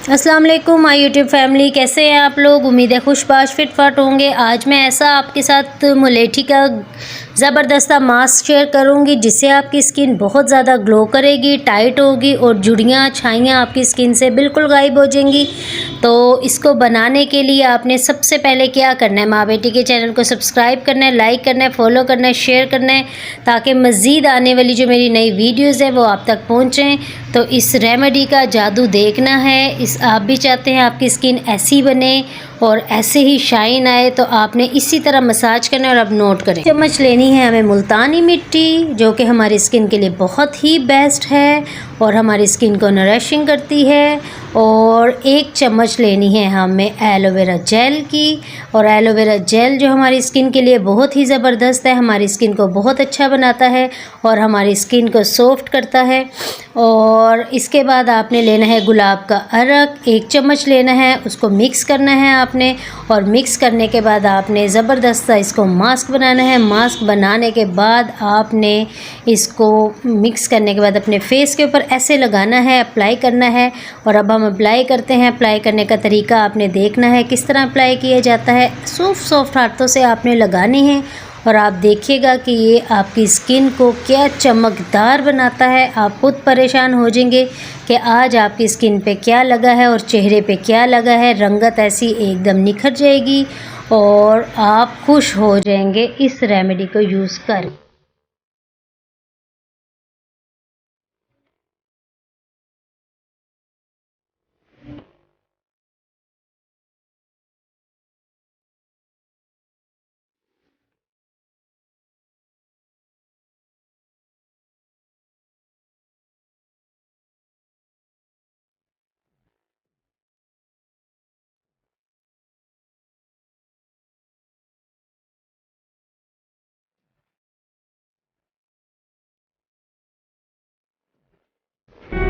अस्सलाम वालेकुम my YouTube family, कैसे हैं आप लोग। उम्मीद है खुशबाश फिट फाट होंगे। आज मैं ऐसा आपके साथ मुलेठी का ज़बरदस्त मास्क शेयर करूंगी जिससे आपकी स्किन बहुत ज़्यादा ग्लो करेगी, टाइट होगी और जुड़ियाँ छाइयाँ आपकी स्किन से बिल्कुल गायब हो जाएंगी। तो इसको बनाने के लिए आपने सबसे पहले क्या करना है, माँ बेटी के चैनल को सब्सक्राइब करना है, लाइक करना है, फॉलो करना है, शेयर करना है ताकि मज़ीद आने वाली जो मेरी नई वीडियोज़ है वो आप तक पहुँचें। तो इस रेमेडी का जादू देखना है। आप भी चाहते हैं आपकी स्किन ऐसी बने और ऐसे ही शाइन आए, तो आपने इसी तरह मसाज करना है। और अब नोट करें, चम्मच लेनी है हमें मुल्तानी मिट्टी जो कि हमारी स्किन के लिए बहुत ही बेस्ट है और हमारी स्किन को नरिशिंग करती है। और 1 चम्मच लेनी है हमें एलोवेरा जेल की, और एलोवेरा जेल जो हमारी स्किन के लिए बहुत ही ज़बरदस्त है, हमारी स्किन को बहुत अच्छा बनाता है और हमारी स्किन को सॉफ्ट करता है। और इसके बाद आपने लेना है गुलाब का अरक, 1 चम्मच लेना है, उसको मिक्स करना है आपने। और मिक्स करने के बाद आपने ज़बरदस्त इसको मास्क बनाना है। मास्क बनाने के बाद आपने इसको मिक्स करने के बाद अपने फेस के ऊपर ऐसे लगाना है, अप्लाई करना है। और अब हम अप्लाई करते हैं। अप्लाई करने का तरीका आपने देखना है किस तरह अप्लाई किया जाता है। सॉफ्ट हाथों से आपने लगाने हैं और आप देखिएगा कि ये आपकी स्किन को क्या चमकदार बनाता है। आप खुद परेशान हो जाएंगे कि आज आपकी स्किन पे क्या लगा है और चेहरे पे क्या लगा है। रंगत ऐसी एकदम निखर जाएगी और आप खुश हो जाएंगे इस रेमेडी को यूज़ कर।